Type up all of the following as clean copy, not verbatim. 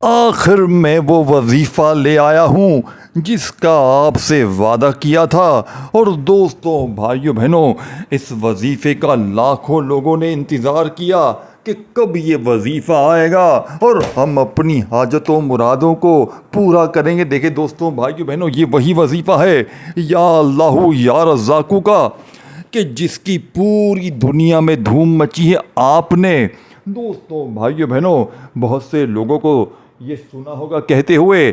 آخر میں وہ وظیفہ لے آیا ہوں جس کا آپ سے وعدہ کیا تھا۔ اور دوستوں، بھائیوں بہنوں، اس وظیفے کا لاکھوں لوگوں نے انتظار کیا کہ کب یہ وظیفہ آئے گا اور ہم اپنی حاجتوں مرادوں کو پورا کریں گے۔ دیکھیں دوستوں، بھائیوں بہنوں، یہ وہی وظیفہ ہے یا اللہ یا رزاقو کا، کہ جس کی پوری دنیا میں دھوم مچی ہے۔ آپ نے دوستوں، بھائیوں بہنوں، بہت سے لوگوں کو یہ سنا ہوگا کہتے ہوئے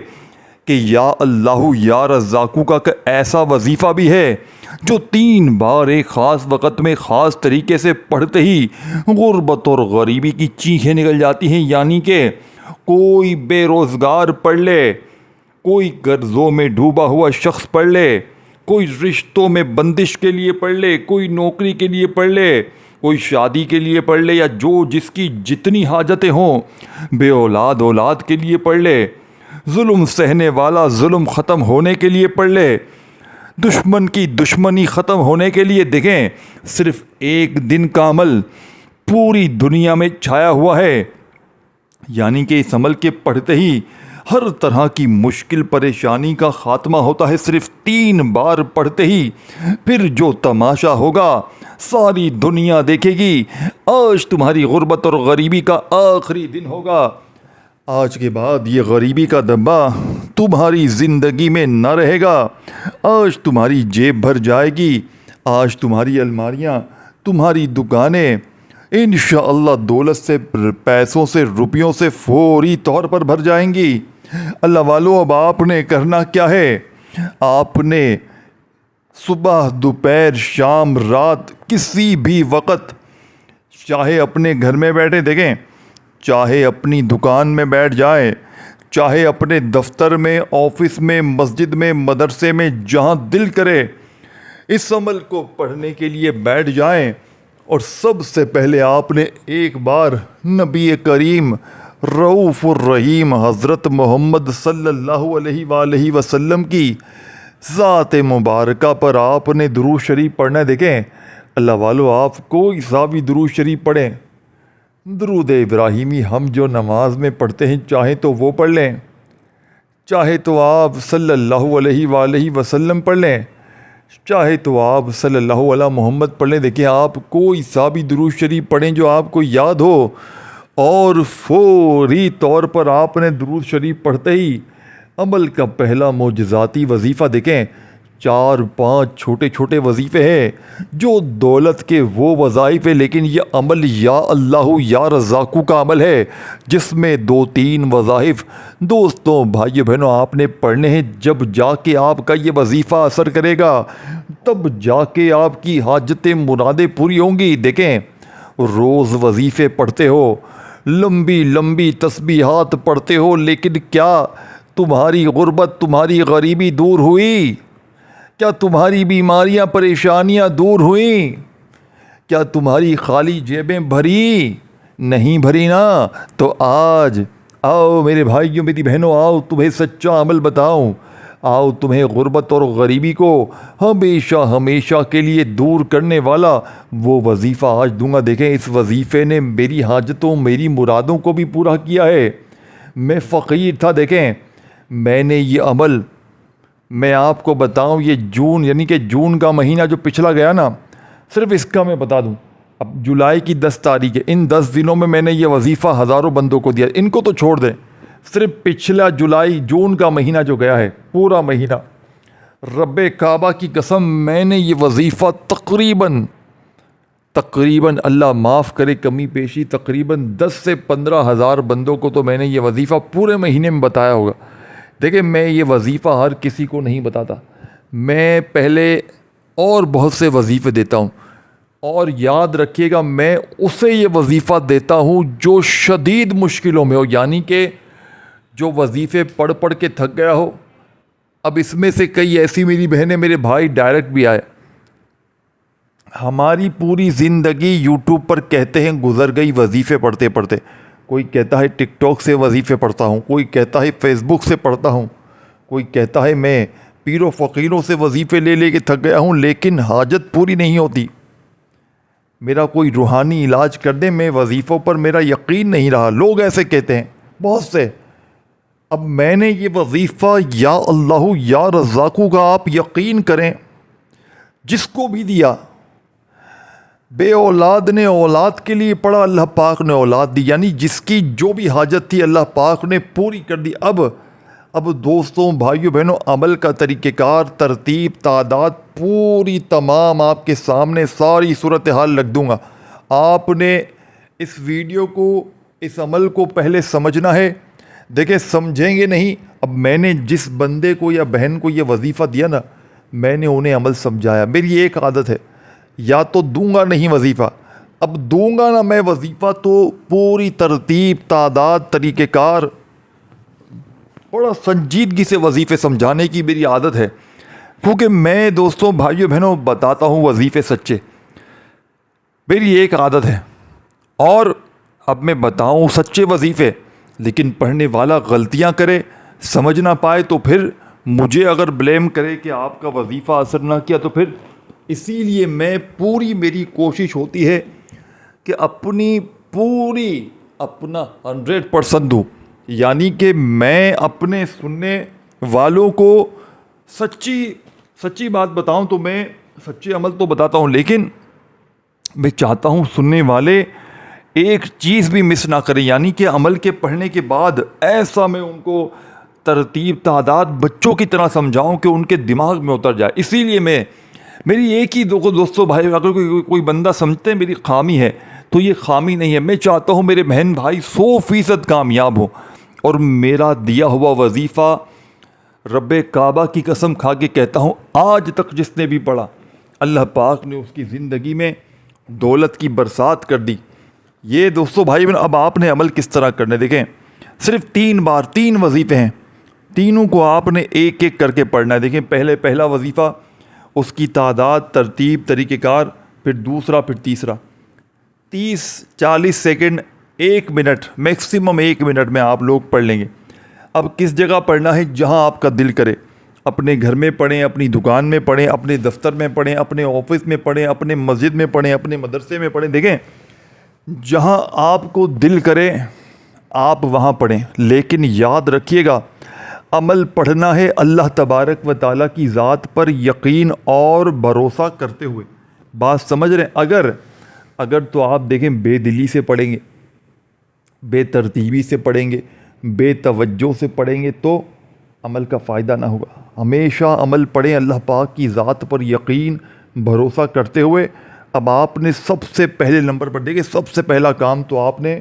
کہ یا اللہ یا رزاقو کا ایسا وظیفہ بھی ہے جو 3 بار ایک خاص وقت میں خاص طریقے سے پڑھتے ہی غربت اور غریبی کی چیخیں نکل جاتی ہیں۔ یعنی کہ کوئی بے روزگار پڑھ لے، کوئی قرضوں میں ڈوبا ہوا شخص پڑھ لے، کوئی رشتوں میں بندش کے لیے پڑھ لے، کوئی نوکری کے لیے پڑھ لے، کوئی شادی کے لیے پڑھ لے، یا جو جس کی جتنی حاجتیں ہوں، بے اولاد کے لیے پڑھ لے، ظلم سہنے والا ظلم ختم ہونے کے لیے پڑھ لے، دشمن کی دشمنی ختم ہونے کے لیے۔ دیکھیں، صرف ایک دن کا عمل پوری دنیا میں چھایا ہوا ہے۔ یعنی کہ اس عمل کے پڑھتے ہی ہر طرح کی مشکل پریشانی کا خاتمہ ہوتا ہے، صرف 3 بار پڑھتے ہی۔ پھر جو تماشا ہوگا ساری دنیا دیکھے گی۔ آج تمہاری غربت اور غریبی کا آخری دن ہوگا۔ آج کے بعد یہ غریبی کا دبا تمہاری زندگی میں نہ رہے گا۔ آج تمہاری جیب بھر جائے گی، آج تمہاری الماریاں، تمہاری دکانیں انشاءاللہ دولت سے، پیسوں سے، روپیوں سے فوری طور پر بھر جائیں گی۔ اللہ والو، اب آپ نے کرنا کیا ہے؟ آپ نے صبح، دوپہر، شام، رات، کسی بھی وقت، چاہے اپنے گھر میں بیٹھے، دیکھیں، چاہے اپنی دکان میں بیٹھ جائیں، چاہے اپنے دفتر میں، آفس میں، مسجد میں، مدرسے میں، جہاں دل کرے اس عمل کو پڑھنے کے لیے بیٹھ جائیں۔ اور سب سے پہلے آپ نے ایک بار نبی کریم رؤوف الرحیم حضرت محمد صلی اللہ علیہ وآلہ وسلم کی ذات مبارکہ پر آپ نے درود شریف پڑھنا ہے۔ دیکھیں اللہ والو، آپ کوئی سا بھی درود شریف پڑھیں، درود ابراہیمی ہم جو نماز میں پڑھتے ہیں، چاہے تو وہ پڑھ لیں، چاہے تو آپ صلی اللہ علیہ وآلہ وسلم پڑھ لیں، چاہے تو آپ صلی اللہ علیہ محمد پڑھ لیں۔ دیکھیں، آپ کوئی سا بھی درود شریف پڑھیں جو آپ کو یاد ہو، اور فوری طور پر آپ نے درود شریف پڑھتے ہی عمل کا پہلا معجزاتی وظیفہ، دیکھیں 4-5 چھوٹے چھوٹے وظیفے ہیں جو دولت کے وہ وظائف ہیں، لیکن یہ عمل یا اللہ یا رزاقو کا عمل ہے جس میں 2-3 وظائف دوستوں، بھائیو بہنوں، آپ نے پڑھنے ہیں۔ جب جا کے آپ کا یہ وظیفہ اثر کرے گا، تب جا کے آپ کی حاجتیں مرادیں پوری ہوں گی۔ دیکھیں، روز وظیفے پڑھتے ہو، لمبی لمبی تسبیحات پڑھتے ہو، لیکن کیا تمہاری غربت، تمہاری غریبی دور ہوئی؟ کیا تمہاری بیماریاں، پریشانیاں دور ہوئیں؟ کیا تمہاری خالی جیبیں بھری؟ نہیں بھری نا؟ تو آج آؤ میرے بھائیوں، میری بہنوں، آؤ تمہیں سچا عمل بتاؤں، آؤ تمہیں غربت اور غریبی کو ہمیشہ ہمیشہ کے لیے دور کرنے والا وہ وظیفہ آج دوں گا۔ دیکھیں، اس وظیفے نے میری حاجتوں، میری مرادوں کو بھی پورا کیا ہے۔ میں فقیر تھا، دیکھیں، میں نے یہ عمل، میں آپ کو بتاؤں، یہ جون، یعنی کہ جون کا مہینہ جو پچھلا گیا نا، صرف اس کا میں بتا دوں، اب جولائی کی 10 تاریخ ہے، ان 10 دنوں میں نے یہ وظیفہ ہزاروں بندوں کو دیا۔ ان کو تو چھوڑ دیں، صرف پچھلا جون کا مہینہ جو گیا ہے، پورا مہینہ، رب کعبہ کی قسم، میں نے یہ وظیفہ تقریباً اللہ معاف کرے کمی بیشی، تقریباً 10 سے 15 ہزار بندوں کو تو میں نے یہ وظیفہ پورے مہینے میں بتایا ہوگا۔ دیکھیں، میں یہ وظیفہ ہر کسی کو نہیں بتاتا، میں پہلے اور بہت سے وظیفے دیتا ہوں، اور یاد رکھیے گا، میں اسے یہ وظیفہ دیتا ہوں جو شدید مشکلوں میں ہو۔ یعنی کہ جو وظیفے پڑھ پڑھ کے تھک گیا ہو۔ اب اس میں سے کئی ایسی میری بہنیں، میرے بھائی ڈائریکٹ بھی آئے، ہماری پوری زندگی یوٹیوب پر کہتے ہیں گزر گئی وظیفے پڑھتے پڑھتے۔ کوئی کہتا ہے ٹک ٹاک سے وظیفے پڑھتا ہوں، کوئی کہتا ہے فیس بک سے پڑھتا ہوں، کوئی کہتا ہے میں پیر و فقیروں سے وظیفے لے لے کے تھک گیا ہوں، لیکن حاجت پوری نہیں ہوتی۔ میرا کوئی روحانی علاج کر دے، میں وظیفوں پر میرا یقین نہیں رہا۔ لوگ ایسے کہتے ہیں بہت سے، اب میں نے یہ وظیفہ یا اللہ یا رزاقو کا آپ یقین کریں جس کو بھی دیا، بے اولاد نے اولاد کے لیے پڑھا، اللہ پاک نے اولاد دی، یعنی جس کی جو بھی حاجت تھی اللہ پاک نے پوری کر دی۔ اب دوستوں، بھائیوں، بہنوں، عمل کا طریقہ کار، ترتیب، تعداد پوری تمام آپ کے سامنے ساری صورتحال رکھ دوں گا۔ آپ نے اس ویڈیو کو، اس عمل کو پہلے سمجھنا ہے۔ دیکھیں، سمجھیں گے نہیں، اب میں نے جس بندے کو یا بہن کو یہ وظیفہ دیا نا، میں نے انہیں عمل سمجھایا۔ میری ایک عادت ہے، یا تو دوں گا نہیں وظیفہ، اب دوں گا نا میں وظیفہ تو پوری ترتیب، تعداد، طریقہ کار، بڑا سنجیدگی سے وظیفے سمجھانے کی میری عادت ہے، کیونکہ میں دوستوں، بھائیوں، بہنوں، بتاتا ہوں وظیفے سچے، میری ایک عادت ہے۔ اور اب میں بتاؤں سچے وظیفے، لیکن پڑھنے والا غلطیاں کرے، سمجھ نہ پائے، تو پھر مجھے اگر بلیم کرے کہ آپ کا وظیفہ اثر نہ کیا، تو پھر اسی لیے میری کوشش ہوتی ہے کہ اپنا 100% دوں، یعنی کہ میں اپنے سننے والوں کو سچی بات بتاؤں، تو میں سچے عمل تو بتاتا ہوں، لیکن میں چاہتا ہوں سننے والے ایک چیز بھی مس نہ کریں، یعنی کہ عمل کے پڑھنے کے بعد ایسا میں ان کو ترتیب، تعداد بچوں کی طرح سمجھاؤں کہ ان کے دماغ میں اتر جائے۔ اسی لیے میری ایک ہی دوستوں، بھائی، اگر کوئی بندہ سمجھتے ہیں میری خامی ہے تو یہ خامی نہیں ہے۔ میں چاہتا ہوں میرے بہن بھائی 100% کامیاب ہوں، اور میرا دیا ہوا وظیفہ رب کعبہ کی قسم کھا کے کہتا ہوں، آج تک جس نے بھی پڑھا، اللہ پاک نے اس کی زندگی میں دولت کی برسات کر دی۔ یہ دوستوں، بھائی، اب آپ نے عمل کس طرح کرنے، دیکھیں، صرف 3 وظیفے ہیں، تینوں کو آپ نے ایک ایک کر کے پڑھنا ہے۔ دیکھیں، پہلا وظیفہ، اس کی تعداد، ترتیب، طریقہ کار، پھر دوسرا، پھر تیسرا، 30-40 سیکنڈ، 1 منٹ، میکسیمم 1 منٹ میں آپ لوگ پڑھ لیں گے۔ اب کس جگہ پڑھنا ہے؟ جہاں آپ کا دل کرے، اپنے گھر میں پڑھیں، اپنی دکان میں پڑھیں، اپنے دفتر میں پڑھیں، اپنے آفس میں پڑھیں، اپنے مسجد میں پڑھیں، اپنے مدرسے میں پڑھیں۔ دیکھیں، جہاں آپ کو دل کرے آپ وہاں پڑھیں، لیکن یاد رکھیے گا، عمل پڑھنا ہے اللہ تبارک و تعالیٰ کی ذات پر یقین اور بھروسہ کرتے ہوئے۔ بات سمجھ رہے ہیں؟ اگر تو آپ دیکھیں بے دلی سے پڑھیں گے، بے ترتیبی سے پڑھیں گے، بے توجہ سے پڑھیں گے، تو عمل کا فائدہ نہ ہوگا۔ ہمیشہ عمل پڑھیں اللہ پاک کی ذات پر یقین، بھروسہ کرتے ہوئے۔ اب آپ نے سب سے پہلے نمبر پر دیکھیں، سب سے پہلا کام تو آپ نے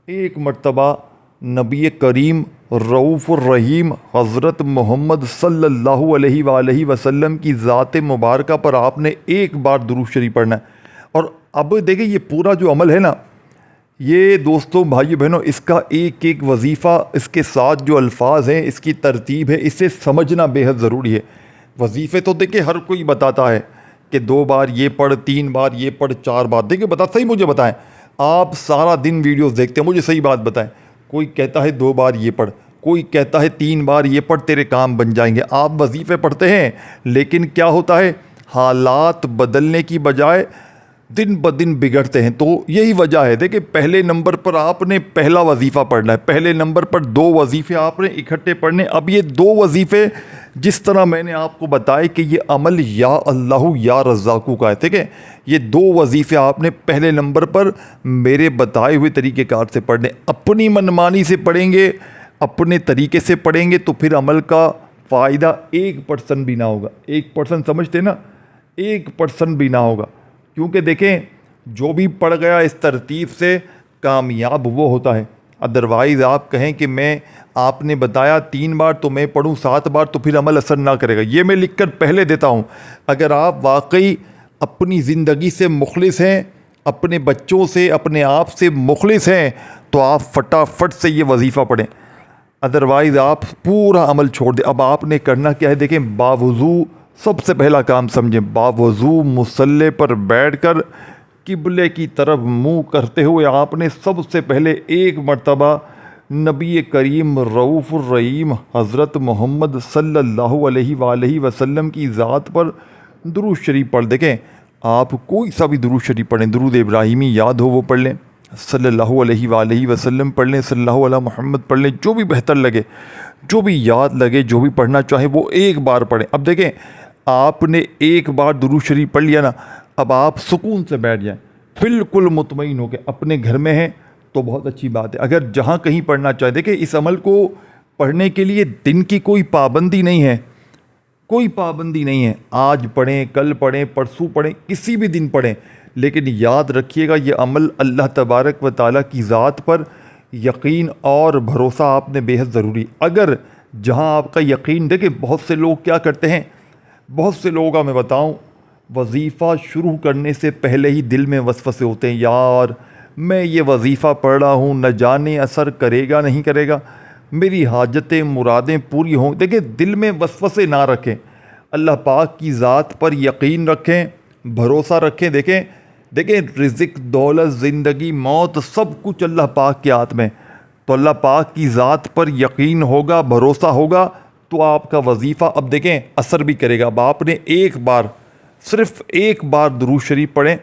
ایک مرتبہ نبی کریم رؤوف الرحیم حضرت محمد صلی اللہ علیہ وآلہ وسلم کی ذات مبارکہ پر آپ نے ایک بار درود شریف پڑھنا ہے۔ اور اب دیکھیں، یہ پورا جو عمل ہے نا، یہ دوستوں، بھائیو، بہنوں، اس کا ایک ایک وظیفہ، اس کے ساتھ جو الفاظ ہیں، اس کی ترتیب ہے، اسے سمجھنا بے حد ضروری ہے۔ وظیفے تو دیکھیں ہر کوئی بتاتا ہے کہ 2 بار یہ پڑھ، 3 بار یہ پڑھ، 4 بار، دیکھیں صحیح مجھے بتائیں، آپ سارا دن ویڈیوز دیکھتے ہیں، مجھے صحیح بات بتائیں، کوئی کہتا ہے 2 بار یہ پڑھ، کوئی کہتا ہے 3 بار یہ پڑھ، تیرے کام بن جائیں گے۔ آپ وظیفے پڑھتے ہیں، لیکن کیا ہوتا ہے، حالات بدلنے کی بجائے دن بدن بگڑتے ہیں۔ تو یہی وجہ ہے، دیکھیں، پہلے نمبر پر آپ نے پہلا وظیفہ پڑھنا ہے، پہلے نمبر پر 2 وظیفے آپ نے اکٹھے پڑھنے۔ اب یہ 2 وظیفے جس طرح میں نے آپ کو بتایا کہ یہ عمل یا اللہ یا رزاقو کا ہے، ٹھیک ہے، یہ 2 وظیفے آپ نے پہلے نمبر پر میرے بتائے ہوئے طریقہ کار سے پڑھنے۔ اپنی منمانی سے پڑھیں گے، اپنے طریقے سے پڑھیں گے، تو پھر عمل کا فائدہ 1% بھی نہ ہوگا۔ 1% سمجھتے نا، 1% بھی نہ ہوگا، کیونکہ دیکھیں، جو بھی پڑھ گیا اس ترتیب سے کامیاب وہ ہوتا ہے۔ ادروائز آپ کہیں کہ آپ نے بتایا 3 بار تو میں پڑھوں 7 بار، تو پھر عمل اثر نہ کرے گا۔ یہ میں لکھ کر پہلے دیتا ہوں۔ اگر آپ واقعی اپنی زندگی سے مخلص ہیں، اپنے بچوں سے، اپنے آپ سے مخلص ہیں، تو آپ فٹافٹ سے یہ وظیفہ پڑھیں، ادروائز آپ پورا عمل چھوڑ دیں۔ اب آپ نے کرنا کیا ہے، دیکھیں، باوضو سب سے پہلا کام سمجھیں، باوضو مصلی پر بیٹھ کر قبلے کی طرف منہ کرتے ہوئے آپ نے سب سے پہلے ایک مرتبہ نبی کریم رؤوف الرحیم حضرت محمد صلی اللہ علیہ وآلہ وسلم کی ذات پر درود شریف پڑھ۔ دیکھیں، آپ کوئی سا بھی درود شریف پڑھیں، درود ابراہیمی یاد ہو وہ پڑھ لیں، صلی اللہ علیہ وآلہ وسلم پڑھ لیں، صلی اللہ علیہ محمد پڑھ لیں، جو بھی بہتر لگے، جو بھی یاد لگے، جو بھی پڑھنا چاہے وہ ایک بار پڑھیں۔ اب دیکھیں آپ نے ایک بار درود شریف پڑھ لیا نا، اب آپ سکون سے بیٹھ جائیں، بالکل مطمئن ہو کے اپنے گھر میں ہیں تو بہت اچھی بات ہے۔ اگر جہاں کہیں پڑھنا چاہے، دیکھیں اس عمل کو پڑھنے کے لیے دن کی کوئی پابندی نہیں ہے، کوئی پابندی نہیں ہے، آج پڑھیں، کل پڑھیں، پرسوں پڑھیں، کسی بھی دن پڑھیں، لیکن یاد رکھیے گا یہ عمل اللہ تبارک و تعالیٰ کی ذات پر یقین اور بھروسہ آپ نے بے حد ضروری۔ اگر جہاں آپ کا یقین، دیکھیں بہت سے لوگ کیا کرتے ہیں، بہت سے لوگوں کا میں بتاؤں، وظیفہ شروع کرنے سے پہلے ہی دل میں وسوسے ہوتے ہیں، یار میں یہ وظیفہ پڑھ رہا ہوں، نہ جانے اثر کرے گا نہیں کرے گا، میری حاجتیں مرادیں پوری ہوں۔ دیکھیں دل میں وسوسے نہ رکھیں، اللہ پاک کی ذات پر یقین رکھیں، بھروسہ رکھیں۔ دیکھیں رزق، دولت، زندگی، موت، سب کچھ اللہ پاک کے ہاتھ میں، تو اللہ پاک کی ذات پر یقین ہوگا، بھروسہ ہوگا تو آپ کا وظیفہ اب دیکھیں اثر بھی کرے گا۔ اب آپ نے ایک بار، صرف ایک بار درود شریف پڑھیں۔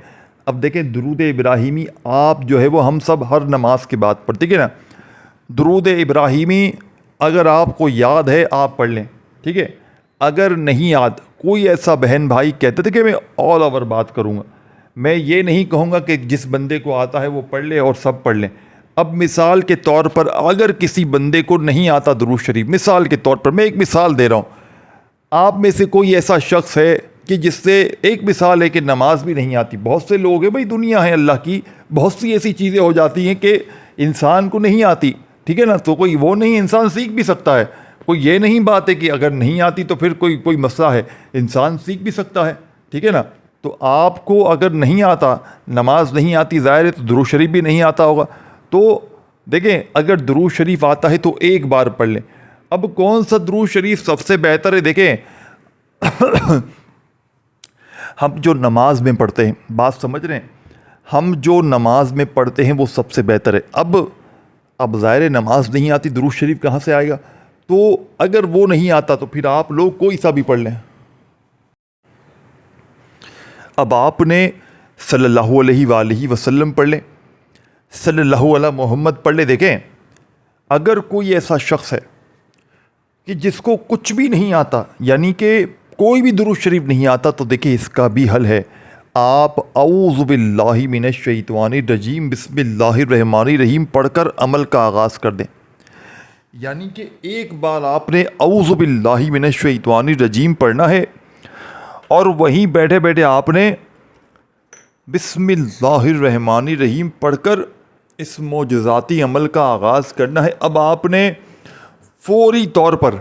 اب دیکھیں درود ابراہیمی آپ جو ہے وہ ہم سب ہر نماز کے بعد پڑھتے ہیں نا، درود ابراہیمی اگر آپ کو یاد ہے آپ پڑھ لیں، ٹھیک ہے۔ اگر نہیں یاد، کوئی ایسا بہن بھائی کہتے تھے کہ میں آل اوور بات کروں گا، میں یہ نہیں کہوں گا کہ جس بندے کو آتا ہے وہ پڑھ لے اور سب پڑھ لیں۔ اب مثال کے طور پر اگر کسی بندے کو نہیں آتا درود شریف، مثال کے طور پر میں ایک مثال دے رہا ہوں، آپ میں سے کوئی ایسا شخص ہے کہ جس سے ایک مثال ہے کہ نماز بھی نہیں آتی، بہت سے لوگ ہیں بھائی، دنیا ہے اللہ کی، بہت سی ایسی چیزیں ہو جاتی ہیں کہ انسان کو نہیں آتی، ٹھیک ہے نا، تو کوئی وہ نہیں، انسان سیکھ بھی سکتا ہے، کوئی یہ نہیں بات ہے کہ اگر نہیں آتی تو پھر کوئی مسئلہ ہے، انسان سیکھ بھی سکتا ہے، ٹھیک ہے نا۔ تو آپ کو اگر نہیں آتا، نماز نہیں آتی، ظاہر ہے تو درود شریف بھی نہیں آتا ہوگا، تو دیکھیں اگر درود شریف آتا ہے تو ایک بار پڑھ لیں۔ اب کون سا درود شریف سب سے بہتر ہے؟ دیکھیں ہم جو نماز میں پڑھتے ہیں، بات سمجھ رہے ہیں، ہم جو نماز میں پڑھتے ہیں وہ سب سے بہتر ہے۔ اب ظاہر نماز نہیں آتی، درود شریف کہاں سے آئے گا؟ تو اگر وہ نہیں آتا تو پھر آپ لوگ کوئی سا بھی پڑھ لیں۔ اب آپ نے صلی اللہ علیہ وآلہ وسلم پڑھ لیں، صلی اللہ علیہ محمد پڑھ لیں۔ دیکھیں اگر کوئی ایسا شخص ہے کہ جس کو کچھ بھی نہیں آتا، یعنی کہ کوئی بھی درود شریف نہیں آتا، تو دیکھیں اس کا بھی حل ہے، آپ اعوذ باللہ من الشیطان الرجیم بسم اللہ الرحمن الرحیم پڑھ کر عمل کا آغاز کر دیں۔ یعنی کہ ایک بار آپ نے اعوذ باللہ من الشیطان الرجیم پڑھنا ہے اور وہیں بیٹھے بیٹھے آپ نے بسم اللہ الرحمن الرحیم پڑھ کر اس معجزاتی عمل کا آغاز کرنا ہے۔ اب آپ نے فوری طور پر،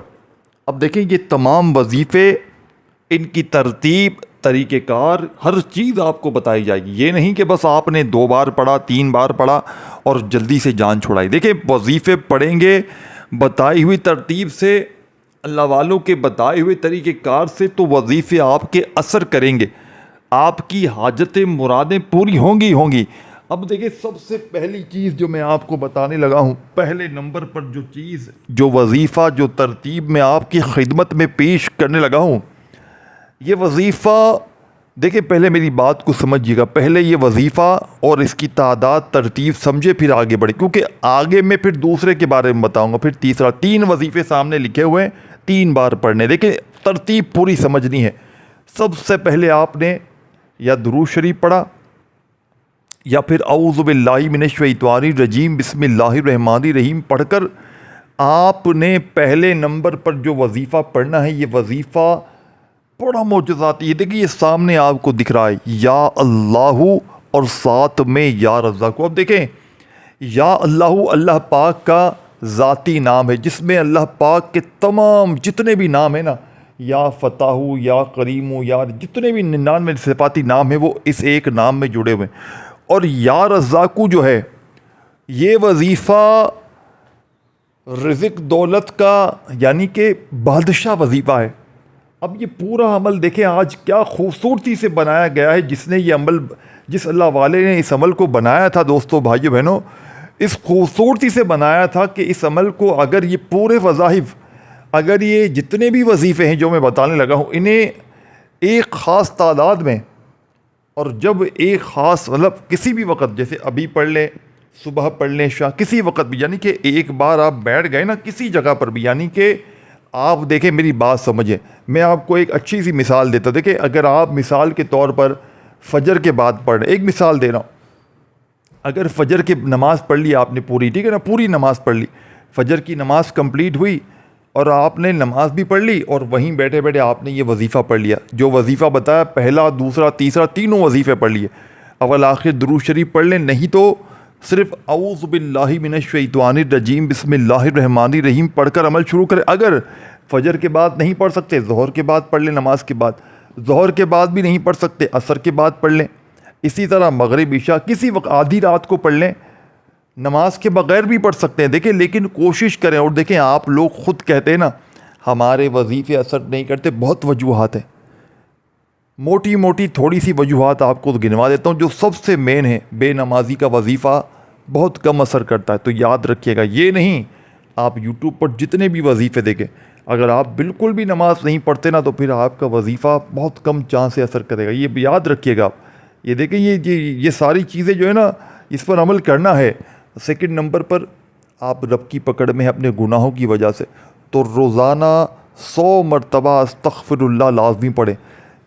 اب دیکھیں یہ تمام وظیفے، ان کی ترتیب، طریقہ کار، ہر چیز آپ کو بتائی جائے گی۔ یہ نہیں کہ بس آپ نے 2 بار پڑھا، 3 بار پڑھا اور جلدی سے جان چھڑائی۔ دیکھیں وظیفے پڑھیں گے بتائی ہوئی ترتیب سے، اللہ والوں کے بتائے ہوئے طریقہ کار سے، تو وظیفے آپ کے اثر کریں گے، آپ کی حاجتیں مرادیں پوری ہوں گی۔ اب دیکھیں سب سے پہلی چیز جو میں آپ کو بتانے لگا ہوں، پہلے نمبر پر جو چیز، جو وظیفہ، جو ترتیب میں آپ کی خدمت میں پیش کرنے لگا ہوں، یہ وظیفہ دیکھیں پہلے میری بات کو سمجھیے گا، پہلے یہ وظیفہ اور اس کی تعداد، ترتیب سمجھے پھر آگے بڑھے، کیونکہ آگے میں پھر دوسرے کے بارے میں بتاؤں گا، پھر تیسرا۔ 3 وظیفے سامنے لکھے ہوئے ہیں، 3 بار پڑھنے، دیکھیں ترتیب پوری سمجھنی ہے۔ سب سے پہلے آپ نے یا درود شریف پڑھا یا پھر اعوذ باللہ من الشیطان الرجیم بسم اللہ الرحمن الرحیم پڑھ کر آپ نے پہلے نمبر پر جو وظیفہ پڑھنا ہے، یہ وظیفہ بڑا معجزاتی ہے۔ دیکھیں یہ سامنے آپ کو دکھ رہا ہے، یا اللہ اور ساتھ میں یا رزاق۔ اب دیکھیں یا اللہ، اللہ پاک کا ذاتی نام ہے جس میں اللہ پاک کے تمام جتنے بھی نام ہیں نا، یا فتح، یا کریم، یا جتنے بھی 99 صفاتی نام ہیں وہ اس ایک نام میں جڑے ہوئے ہیں۔ اور یا رزاق جو ہے یہ وظیفہ رزق دولت کا، یعنی کہ بادشاہ وظیفہ ہے۔ اب یہ پورا عمل دیکھیں آج کیا خوبصورتی سے بنایا گیا ہے، جس نے یہ عمل، جس اللہ والے نے اس عمل کو بنایا تھا، دوستو بھائیو بہنوں، اس خوبصورتی سے بنایا تھا کہ اس عمل کو اگر یہ پورے وظائف، اگر یہ جتنے بھی وظیفے ہیں جو میں بتانے لگا ہوں، انہیں ایک خاص تعداد میں، اور جب ایک خاص مطلب کسی بھی وقت، جیسے ابھی پڑھ لیں، صبح پڑھ لیں، شام، کسی وقت بھی، یعنی کہ ایک بار آپ بیٹھ گئے نا کسی جگہ پر بھی، یعنی کہ آپ دیکھیں میری بات سمجھیں، میں آپ کو ایک اچھی سی مثال دیتا ہوں۔ دیکھیں اگر آپ مثال کے طور پر فجر کے بعد پڑھ رہے، ایک مثال دے رہا ہوں، اگر فجر کی نماز پڑھ لی آپ نے پوری، ٹھیک ہے نا، پوری نماز پڑھ لی، فجر کی نماز کمپلیٹ ہوئی اور آپ نے نماز بھی پڑھ لی اور وہیں بیٹھے بیٹھے آپ نے یہ وظیفہ پڑھ لیا، جو وظیفہ بتایا پہلا، دوسرا، تیسرا، تینوں وظیفے پڑھ لیے، اول آخر درود شریف پڑھ لیں، نہیں تو صرف اعوذ باللہ من الشیطان الرجیم بسم اللہ الرحمن الرحیم پڑھ کر عمل شروع کریں۔ اگر فجر کے بعد نہیں پڑھ سکتے ظہر کے بعد پڑھ لیں، نماز کے بعد، ظہر کے بعد بھی نہیں پڑھ سکتے عصر کے بعد پڑھ لیں، اسی طرح مغرب عشاء کسی وقت آدھی رات کو پڑھ لیں، نماز کے بغیر بھی پڑھ سکتے ہیں۔ دیکھیں لیکن کوشش کریں، اور دیکھیں آپ لوگ خود کہتے ہیں نا ہمارے وظیفے اثر نہیں کرتے، بہت وجوہات ہیں، موٹی موٹی تھوڑی سی وجوہات آپ کو گنوا دیتا ہوں جو سب سے مین ہے۔ بے نمازی کا وظیفہ بہت کم اثر کرتا ہے، تو یاد رکھیے گا، یہ نہیں آپ یوٹیوب پر جتنے بھی وظیفے دیکھیں، اگر آپ بالکل بھی نماز نہیں پڑھتے نا تو پھر آپ کا وظیفہ بہت کم چانس سے اثر کرے گا، یہ یاد رکھیے گا آپ۔ یہ دیکھیں یہ ساری چیزیں جو ہے نا اس پر عمل کرنا ہے۔ سیکنڈ نمبر پر آپ رب کی پکڑ میں ہیں اپنے گناہوں کی وجہ سے، تو روزانہ 100 مرتبہ استغفر اللہ لازمی پڑھیں۔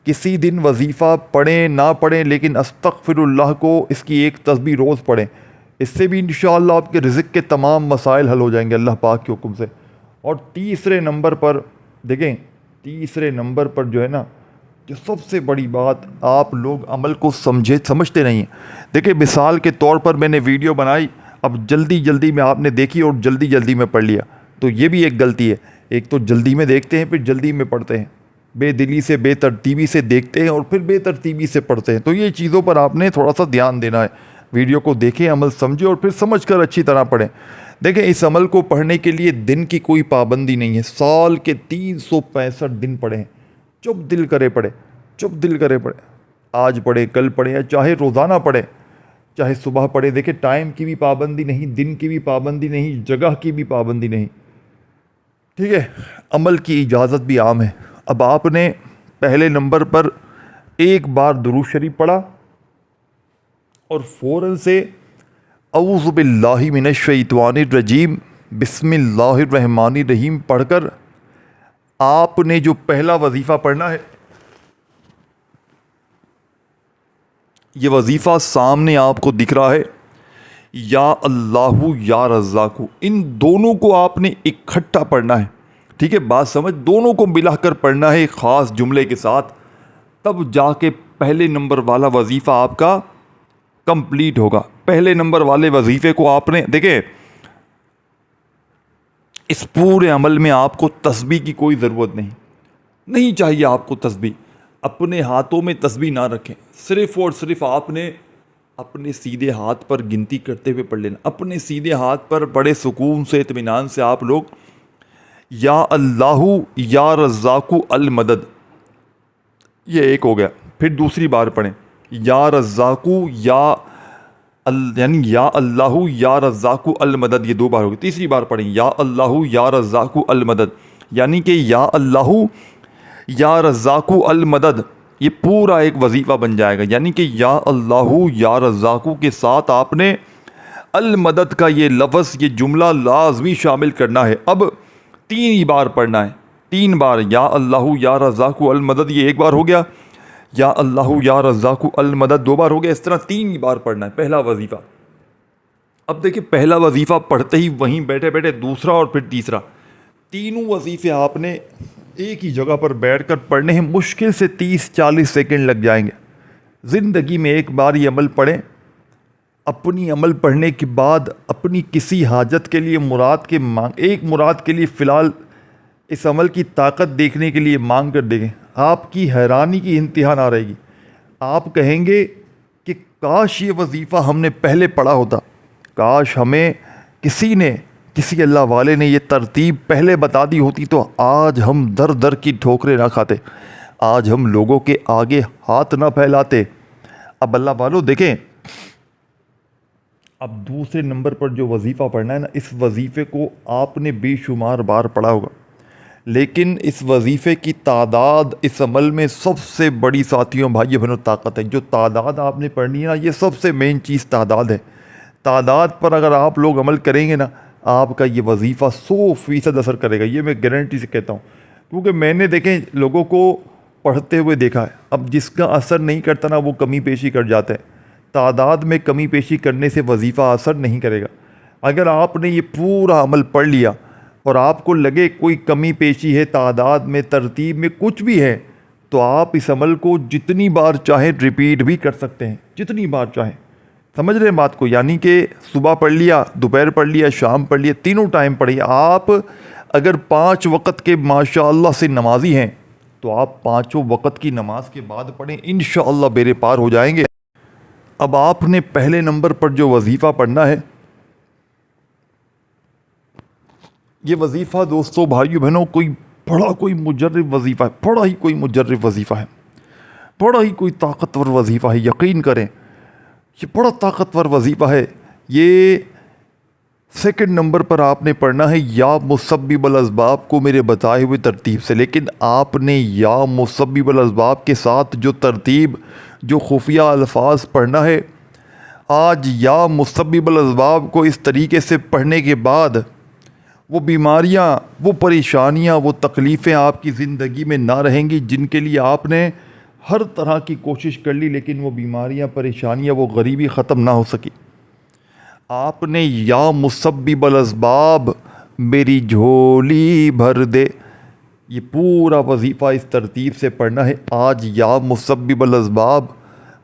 کسی دن وظیفہ پڑھیں نہ پڑھیں لیکن استغفر اللہ کو اس کی ایک تسبیح روز پڑھیں، اس سے بھی انشاءاللہ آپ کے رزق کے تمام مسائل حل ہو جائیں گے اللہ پاک کے حکم سے۔ اور تیسرے نمبر پر دیکھیں، تیسرے نمبر پر جو ہے نا جو سب سے بڑی بات، آپ لوگ عمل کو سمجھتے نہیں ہیں۔ دیکھیں مثال کے طور پر میں نے ویڈیو بنائی، اب جلدی میں آپ نے دیکھی اور جلدی میں پڑھ لیا، تو یہ بھی ایک غلطی ہے۔ ایک تو جلدی میں دیکھتے ہیں پھر جلدی میں پڑھتے ہیں، بے دلی سے بے ترتیبی سے دیکھتے ہیں اور پھر بے ترتیبی سے پڑھتے ہیں، تو یہ چیزوں پر آپ نے تھوڑا سا دھیان دینا ہے۔ ویڈیو کو دیکھیں، عمل سمجھیں اور پھر سمجھ کر اچھی طرح پڑھیں۔ دیکھیں اس عمل کو پڑھنے کے لیے دن کی کوئی پابندی نہیں ہے، سال کے 365 دن پڑھیں، چپ دل کرے پڑھیں، چپ دل کرے پڑھیں، آج پڑھیں کل پڑھیں، یا چاہے روزانہ پڑھیں، چاہے صبح پڑھیں۔ دیکھیں ٹائم کی بھی پابندی نہیں، دن کی بھی پابندی نہیں، جگہ کی بھی پابندی نہیں، ٹھیک ہے، عمل کی اجازت بھی عام ہے۔ اب آپ نے پہلے نمبر پر ایک بار درود شریف پڑھا اور فوراً سے اعوذ باللہ من الشیطان الرجیم بسم اللہ الرحمن الرحیم پڑھ کر آپ نے جو پہلا وظیفہ پڑھنا ہے، یہ وظیفہ سامنے آپ کو دکھ رہا ہے، یا اللہ یا رزاق، ان دونوں کو آپ نے اکٹھا پڑھنا ہے، ٹھیک ہے، بات سمجھ، دونوں کو ملا کر پڑھنا ہے ایک خاص جملے کے ساتھ، تب جا کے پہلے نمبر والا وظیفہ آپ کا کمپلیٹ ہوگا۔ پہلے نمبر والے وظیفے کو آپ نے دیکھیں، اس پورے عمل میں آپ کو تسبیح کی کوئی ضرورت نہیں چاہیے آپ کو تسبیح، اپنے ہاتھوں میں تسبیح نہ رکھیں، صرف اور صرف آپ نے اپنے سیدھے ہاتھ پر گنتی کرتے ہوئے پڑھ لینا، اپنے سیدھے ہاتھ پر بڑے سکون سے اطمینان سے آپ لوگ یا اللہ یا رزاق المدد، یہ ایک ہو گیا، پھر دوسری بار پڑھیں یا رزاق یعنی یا اللہ یا رزاق المدد، یہ 2 بار ہو گئی، تیسری بار پڑھیں یا اللہ یا رزاق المدد، یعنی کہ یا اللہ یا رزاق المدد، یہ پورا ایک وظیفہ بن جائے گا، یعنی کہ یا اللہ یا رزاق کے ساتھ آپ نے المدد کا یہ لفظ، یہ جملہ لازمی شامل کرنا ہے۔ اب 3 ہی بار پڑھنا ہے، 3 بار یا اللہ یا رزاق المدد، یہ ایک بار ہو گیا، یا اللہ یا رزاق المدد 2 بار ہو گیا، اس طرح 3 ہی بار پڑھنا ہے پہلا وظیفہ۔ اب دیکھیں پہلا وظیفہ پڑھتے ہی وہیں بیٹھے بیٹھے دوسرا اور پھر تیسرا، تینوں وظیفے آپ نے ایک ہی جگہ پر بیٹھ کر پڑھنے ہیں، مشکل سے 30-40 سیکنڈ لگ جائیں گے۔ زندگی میں ایک بار یہ عمل پڑھیں، اپنی عمل پڑھنے کے بعد اپنی کسی حاجت کے لیے ایک مراد کے لیے فی الحال اس عمل کی طاقت دیکھنے کے لیے مانگ کر دیکھیں، آپ کی حیرانی کی انتہا نہ رہے گی، آپ کہیں گے کہ کاش یہ وظیفہ ہم نے پہلے پڑھا ہوتا، کاش ہمیں کسی اللہ والے نے یہ ترتیب پہلے بتا دی ہوتی تو آج ہم در کی ٹھوکریں نہ کھاتے، آج ہم لوگوں کے آگے ہاتھ نہ پھیلاتے۔ اب اللہ والو دیکھیں، اب دوسرے نمبر پر جو وظیفہ پڑھنا ہے نا، اس وظیفے کو آپ نے بے شمار بار پڑھا ہوگا، لیکن اس وظیفے کی تعداد اس عمل میں سب سے بڑی، ساتھیوں بھائیوں بہنوں، طاقت ہے۔ جو تعداد آپ نے پڑھنی ہے نا، یہ سب سے مین چیز تعداد ہے۔ تعداد پر اگر آپ لوگ عمل کریں گے نا، آپ کا یہ وظیفہ 100% اثر کرے گا، یہ میں گارنٹی سے کہتا ہوں، کیونکہ میں نے دیکھیں لوگوں کو پڑھتے ہوئے دیکھا ہے۔ اب جس کا اثر نہیں کرتا نا وہ کمی پیشی کر جاتا ہے۔ تعداد میں کمی پیشی کرنے سے وظیفہ اثر نہیں کرے گا۔ اگر آپ نے یہ پورا عمل پڑھ لیا اور آپ کو لگے کوئی کمی پیشی ہے تعداد میں، ترتیب میں، کچھ بھی ہے، تو آپ اس عمل کو جتنی بار چاہیں ریپیٹ بھی کر سکتے ہیں، جتنی بار چاہیں۔ سمجھ رہے ہیں بات کو؟ یعنی کہ صبح پڑھ لیا، دوپہر پڑھ لیا، شام پڑھ لیا، تینوں ٹائم پڑھیے۔ آپ اگر 5 وقت کے ماشاءاللہ سے نمازی ہیں تو آپ 5 وقت کی نماز کے بعد پڑھیں، انشاءاللہ بیڑے پار ہو جائیں گے۔ اب آپ نے پہلے نمبر پر جو وظیفہ پڑھنا ہے، یہ وظیفہ دوستو بھائیو بہنوں کوئی مجرب وظیفہ ہے، بڑا ہی کوئی مجرب وظیفہ ہے، بڑا ہی کوئی طاقتور وظیفہ ہے، یقین کریں یہ بڑا طاقتور وظیفہ ہے۔ یہ سیکنڈ نمبر پر آپ نے پڑھنا ہے یا مسبب الاسباب کو میرے بتائے ہوئے ترتیب سے، لیکن آپ نے یا مسبب الاسباب کے ساتھ جو ترتیب، جو خفیہ الفاظ پڑھنا ہے، آج یا مسبب الاسباب کو اس طریقے سے پڑھنے کے بعد وہ بیماریاں، وہ پریشانیاں، وہ تکلیفیں آپ کی زندگی میں نہ رہیں گی، جن کے لیے آپ نے ہر طرح کی کوشش کر لی لیکن وہ بیماریاں، پریشانیاں، وہ غریبی ختم نہ ہو سکی۔ آپ نے یا مسبب الاسباب میری جھولی بھر دے، یہ پورا وظیفہ اس ترتیب سے پڑھنا ہے۔ آج یا مسبب الاسباب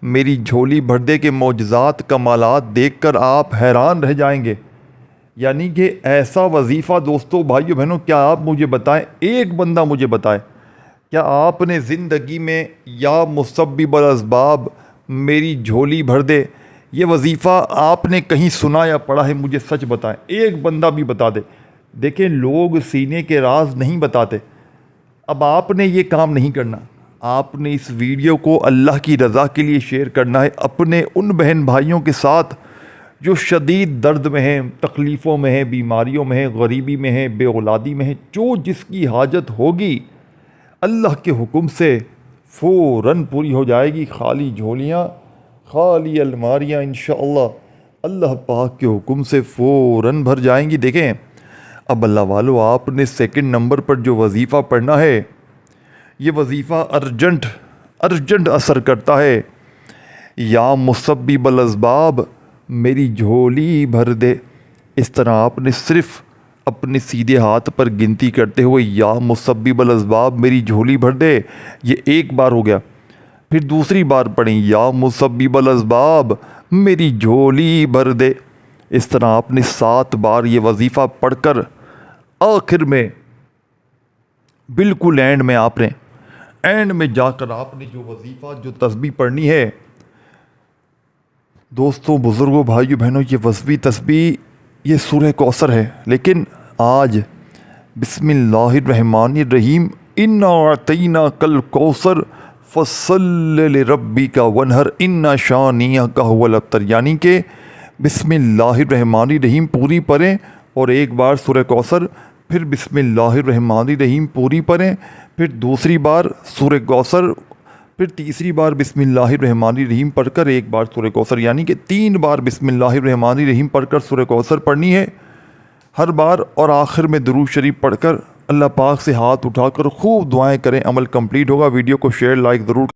میری جھولی بھر دے کے معجزات، کمالات دیکھ کر آپ حیران رہ جائیں گے۔ یعنی کہ ایسا وظیفہ دوستو بھائیو بہنوں، کیا آپ مجھے بتائیں، ایک بندہ مجھے بتائے، کیا آپ نے زندگی میں یا مسبب الاسباب میری جھولی بھر دے یہ وظیفہ آپ نے کہیں سنا یا پڑھا ہے؟ مجھے سچ بتائیں، ایک بندہ بھی بتا دے۔ دیکھیں لوگ سینے کے راز نہیں بتاتے۔ اب آپ نے یہ کام نہیں کرنا، آپ نے اس ویڈیو کو اللہ کی رضا کے لیے شیئر کرنا ہے اپنے ان بہن بھائیوں کے ساتھ جو شدید درد میں ہیں، تکلیفوں میں ہیں، بیماریوں میں ہیں، غریبی میں ہیں، بے اولادی میں ہیں۔ جو جس کی حاجت ہوگی اللہ کے حکم سے فوراً پوری ہو جائے گی۔ خالی جھولیاں، خالی الماریاں انشاءاللہ اللہ پاک کے حکم سے فوراً بھر جائیں گی۔ دیکھیں اب اللہ والو، آپ نے سیکنڈ نمبر پر جو وظیفہ پڑھنا ہے، یہ وظیفہ ارجنٹ اثر کرتا ہے۔ یا مسبب الاسباب میری جھولی بھر دے، اس طرح آپ نے صرف اپنے سیدھے ہاتھ پر گنتی کرتے ہوئے یا مسبب الاسباب میری جھولی بھر دے، یہ ایک بار ہو گیا۔ پھر دوسری بار پڑھیں یا مسبب الاسباب میری جھولی بھر دے، اس طرح آپ نے 7 بار یہ وظیفہ پڑھ کر آخر میں بالکل اینڈ میں جا کر آپ نے جو وظیفہ، جو تسبیح پڑھنی ہے، دوستوں بزرگوں بھائیو بہنوں، یہ وظیفی تسبیح یہ سورہ کوثر ہے۔ لیکن آج بسم اللہ الرحمن الرحیم، انا اعطیناک الکوثر فصل لربک وانحر ان شانئک ھو الابتر، یعنی کہ بسم اللہ الرحمن الرحیم پوری پڑھیں اور ایک بار سورہ کوثر، پھر بسم اللہ الرحمن الرحیم پوری پڑھیں، پھر دوسری بار سورہ کوثر، پھر تیسری بار بسم اللہ الرحمن الرحیم پڑھ کر ایک بار سورہ کوثر، یعنی کہ 3 بار بسم اللہ الرحمن الرحیم پڑھ کر سورہ کوثر پڑھنی ہے ہر بار، اور آخر میں درود شریف پڑھ کر اللہ پاک سے ہاتھ اٹھا کر خوب دعائیں کریں، عمل کمپلیٹ ہوگا۔ ویڈیو کو شیئر، لائک ضرور